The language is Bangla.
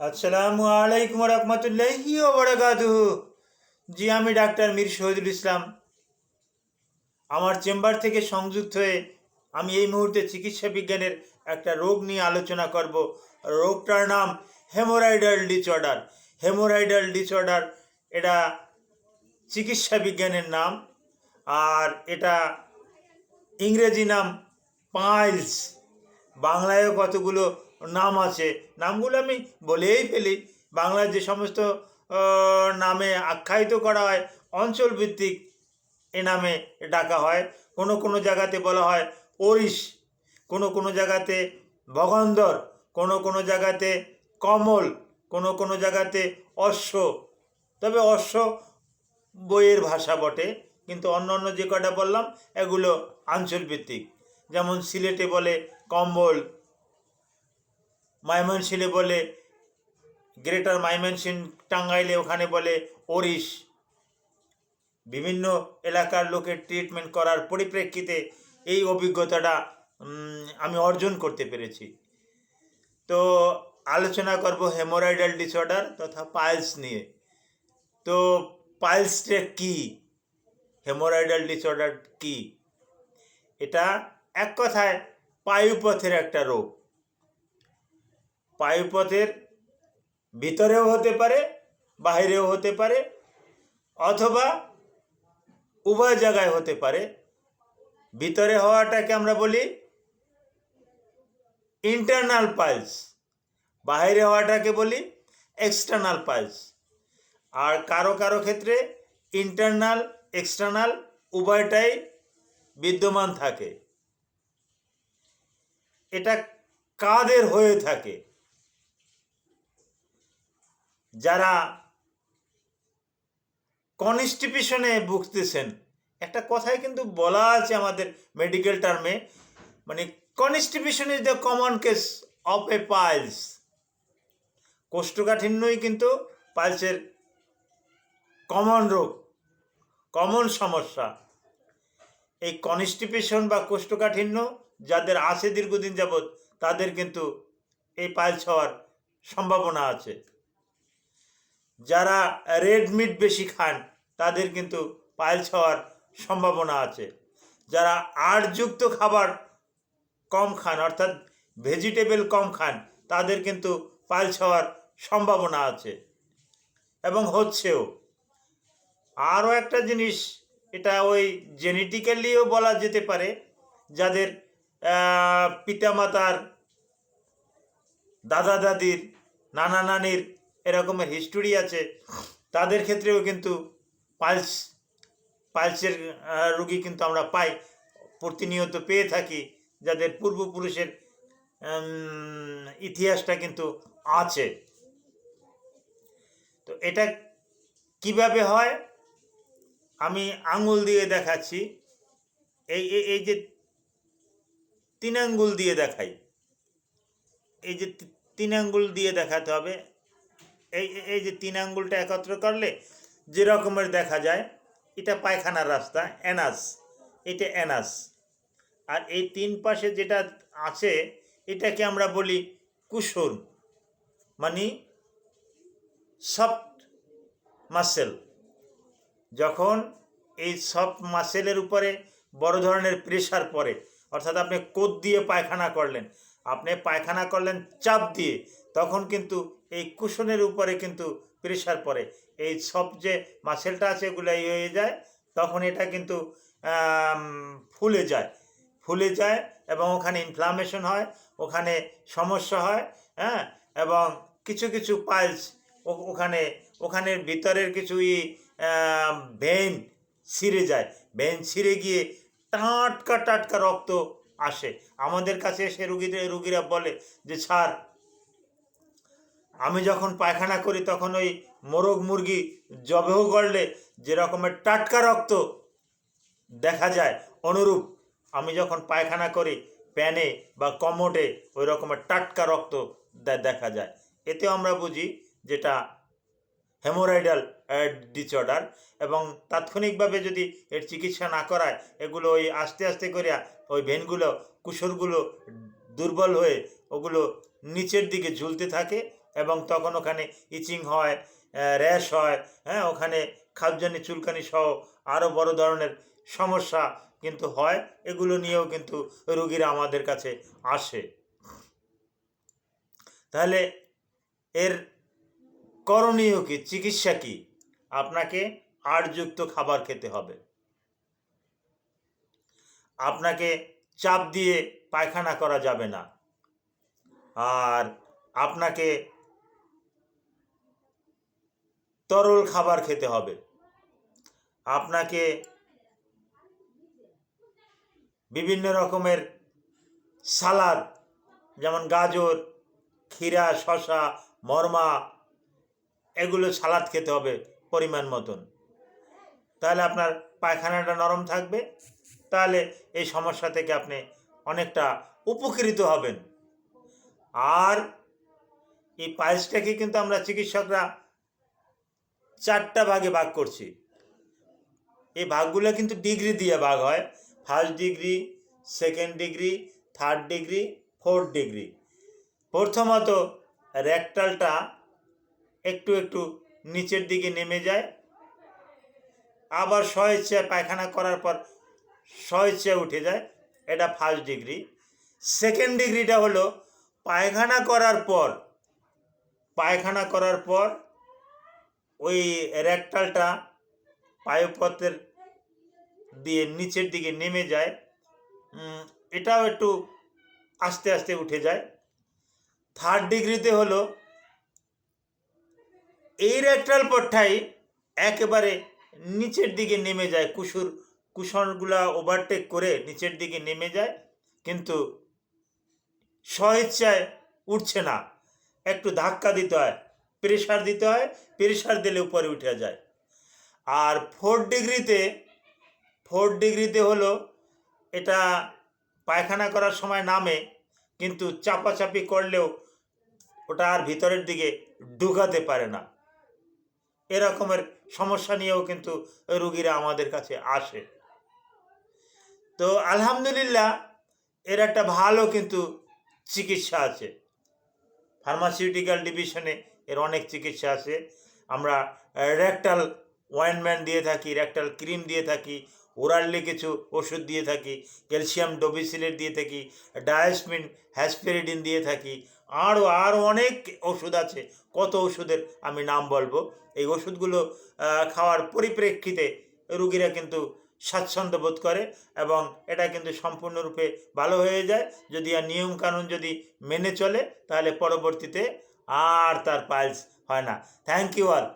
আসসালামু আলাইকুম রহমতুল্লাহি ওয়া বারাকাতুহু। জি, আমি ডাক্তার মীর শহীদুল ইসলাম। আমার চেম্বার থেকে সংযুক্ত হয়ে আমি এই মুহূর্তে চিকিৎসা বিজ্ঞানের একটা রোগ নিয়ে আলোচনা করব। রোগটার নাম হেমোরাইডাল ডিসঅর্ডার। হেমোরাইডাল ডিসঅর্ডার এটা চিকিৎসা বিজ্ঞানের নাম, আর এটা ইংরেজি নাম পাইলস। বাংলায়ও কতগুলো নাম আছে, নামগুলো আমি বলেই ফেলি। বাংলায় যে সমস্ত নামে আখ্যায়িত করা হয় অঞ্চলভিত্তিক এ নামে ডাকা হয়। কোনো কোনো জায়গাতে বলা হয় ওড়িশ, কোনো কোনো জায়গাতে ভগন্দর, কোনো কোনো জায়গাতে কমল, কোনো কোনো জায়গাতে অশ্ব। তবে অশ্ব বইয়ের ভাষা বটে, কিন্তু অন্য অন্য যে কটা বললাম এগুলো আঞ্চলভিত্তিক। যেমন সিলেটে বলে কম্বল, ময়মনসিংহে বলে গ্রেটার ময়মনসিংহ, টাঙ্গাইলে ওখানে বলে ওড়িশ। বিভিন্ন এলাকার লোকের ট্রিটমেন্ট করার পরিপ্রেক্ষিতে এই অভিজ্ঞতাটা আমি অর্জন করতে পেরেছি। তো আলোচনা করব হেমোরাইডাল ডিসঅর্ডার তথা পাইলস নিয়ে। তো পাইলসটা কি, হেমোরাইডাল ডিসঅর্ডার কি? এটা এক কথায় পায়ুপথের একটা রোগ। পায়ুপথের ভিতরেও হতে পারে, বাইরেও হতে পারে, অথবা উভয় জায়গায় হতে পারে। ভিতরে হওয়াটাকে আমরা বলি ইন্টারনাল পাইলস, বাইরে হওয়াটাকে বলি এক্সটার্নাল পাইলস। আর কারো কারো ক্ষেত্রে ইন্টারনাল এক্সটার্নাল উভয়টাই বিদ্যমান থাকে। এটা কাদের হয়ে থাকে? যারা কনস্টিপেশনে ভুগতেছেন, একটা কথাই কিন্তু বলা আছে আমাদের মেডিকেল টার্মে, মানে constipation is the common case of a piles. কোষ্ঠকাঠিন্যই কিন্তু পাইলসের কমন রোগ, কমন সমস্যা। এই কনস্টিপেশন বা কোষ্ঠকাঠিন্য যাদের আছে দীর্ঘদিন যাবৎ, তাদের কিন্তু এই পাইলস হওয়ার সম্ভাবনা আছে। যারা রেড মিট বেশি খান, তাদের কিন্তু পাইলস হওয়ার সম্ভাবনা আছে। যারা আঁশযুক্ত খাবার কম খান, অর্থাৎ ভেজিটেবল কম খান, তাদের কিন্তু পাইলস হওয়ার সম্ভাবনা আছে এবং হচ্ছেও। আরও একটা জিনিস, এটা ওই জেনেটিক্যালিও বলা যেতে পারে। যাদের পিতামাতার, দাদা দাদির, নানা নানির এরকমের হিস্টোরি আছে, তাদের ক্ষেত্রেও কিন্তু পাইলসের রোগী কিন্তু আমরা পাই, প্রতিনিয়ত পেয়ে থাকি, যাদের পূর্বপুরুষের ইতিহাসটা কিন্তু আছে। তো এটা কিভাবে হয় আমি আঙুল দিয়ে দেখাচ্ছি। এই এই যে 3 আঙ্গুল দিয়ে দেখাই, এই যে 3 আঙ্গুল দিয়ে দেখাতে হবে। এই এই যে 3 আঙ্গুলটা একত্র করলে যে রকমের দেখা যায়, এটা পায়খানার রাস্তা, অ্যানাস, এটা অ্যানাস। আর এই 3 পাশে যেটা আছে এটাকে আমরা বলি কুশন, মানে সফট মাসেল। যখন এই সফট মাসেলের উপরে বড় ধরনের প্রেশার পড়ে, অর্থাৎ আপনি কোদ দিয়ে পায়খানা করলেন, আপনি পায়খানা করলেন চাপ দিয়ে, তখন কিন্তু এই কুশনের উপরে কিন্তু প্রেশার পড়ে, এই সফট যে মাসেলটা আছে এগুলো হয়ে যায়, তখন এটা কিন্তু ফুলে যায়, ফুলে যায় এবং ওখানে ইনফ্লামেশন হয়, ওখানে সমস্যা হয়। হ্যাঁ, এবং কিছু কিছু পাইলস ওখানে ওখানের ভিতরের কিছু ভেইন ছিঁড়ে যায়, ভেইন ছিঁড়ে গিয়ে টাটকা টাটকা রক্ত আসে আমাদের কাছে এসে রুগীরা বলে যে স্যার, আমি যখন পায়খানা করি তখন ওই মোরগ মুরগি জবেহ করলে যে রকমের টাটকা রক্ত দেখা যায়, অনুরূপ আমি যখন পায়খানা করি প্যানে বা কমোডে ওই রকমের টাটকা রক্ত দেখা যায়। এতেও আমরা বুঝি যেটা হেমোরাইডাল ডিসঅর্ডার। এবং তাৎক্ষণিকভাবে যদি এর চিকিৎসা না করায়, এগুলো ওই আস্তে আস্তে করে ওই ভেনগুলো, কুশলগুলো দুর্বল হয়ে ওগুলো নিচের দিকে ঝুলতে থাকে, এবং তখন ওখানে ইচিং হয়, র্যাশ হয়, হ্যাঁ, ওখানে খাদ্যজনি চুলকানি সহ আরও বড় ধরনের সমস্যা কিন্তু হয়। এগুলো নিয়েও কিন্তু রুগীরা আমাদের কাছে আসে। তাহলে এর করণীয় কি, চিকিৎসা কি? আপনাকে আঁশযুক্ত খাবার খেতে হবে, আপনাকে চাপ দিয়ে পায়খানা করা যাবে না, আর আপনাকে তরল খাবার খেতে হবে, আপনাকে বিভিন্ন রকমের সালাদ যেমন গাজর, ক্ষীরা, শসা, মরমা, এগুলো সালাদ খেতে হবে পরিমাণ মতন। তাহলে আপনার পায়খানাটা নরম থাকবে, তাহলে এই সমস্যা থেকে আপনি অনেকটা উপকৃত হবেন। আর এই পাইলসটাকে কিন্তু আমরা চিকিৎসকরা 4টা ভাগে ভাগ করছি। এই ভাগগুলো কিন্তু ডিগ্রি দিয়ে ভাগ হয়, 1st degree, 2nd degree, 3rd degree, 4th degree. প্রথমত রেকটালটা একটু একটু নিচের দিকে নেমে যায়, আবার স্বেচ্ছায় পায়খানা করার পর স্বেচ্ছায় উঠে যায়, এটা 1st ডিগ্রি। 2nd ডিগ্রিটা হলো পায়খানা করার পর ওই রেকটালটা পায়ুপথের দিয়ে নিচের দিকে নেমে যায়, এটাও একটু আস্তে আস্তে উঠে যায়। 3rd ডিগ্রিতে হলো এই রেকটাল পথটাই একেবারে নিচের দিকে নেমে যায়, কুশনগুলা ওভারটেক করে নিচের দিকে নেমে যায়, কিন্তু স্বেচ্ছায় উঠছে না, একটু ধাক্কা দিতে হয়, প্রেশার দিতে হয়, প্রেশার দিলে উপরে উঠে যায়। আর 4th ডিগ্রিতে হলো এটা পায়খানা করার সময় নামে, কিন্তু চাপাচাপি করলেও ওটা আর ভিতরের দিকে ঢুকাতে পারে না। এরকমের সমস্যা নিয়েও কিন্তু রুগীরা আমাদের কাছে আসে। তো আলহামদুলিল্লাহ এর একটা ভালো কিন্তু চিকিৎসা আছে, ফার্মাসিউটিক্যাল ডিভিশনে এর অনেক চিকিৎসা আছে। আমরা রেকটাল অয়েনমেন্ট দিয়ে থাকি, রেকটাল ক্রিম দিয়ে থাকি, ওরালি কিছু ওষুধ দিয়ে থাকি, ক্যালসিয়াম ডোবিসিলেট দিয়ে থাকি, ডায়াসমিন হ্যাসপেরিডিন দিয়ে থাকি, আরও অনেক ওষুধ আছে। কত ওষুধের আমি নাম বলবো। এই ওষুধগুলো খাওয়ার পরিপ্রেক্ষিতে রুগীরা কিন্তু স্বাচ্ছন্দ্য বোধ করে এবং এটা কিন্তু সম্পূর্ণরূপে ভালো হয়ে যায় যদি আর নিয়মকানুন যদি মেনে চলে, তাহলে পরবর্তীতে আর তার পাইলস হয় না। Thank you all.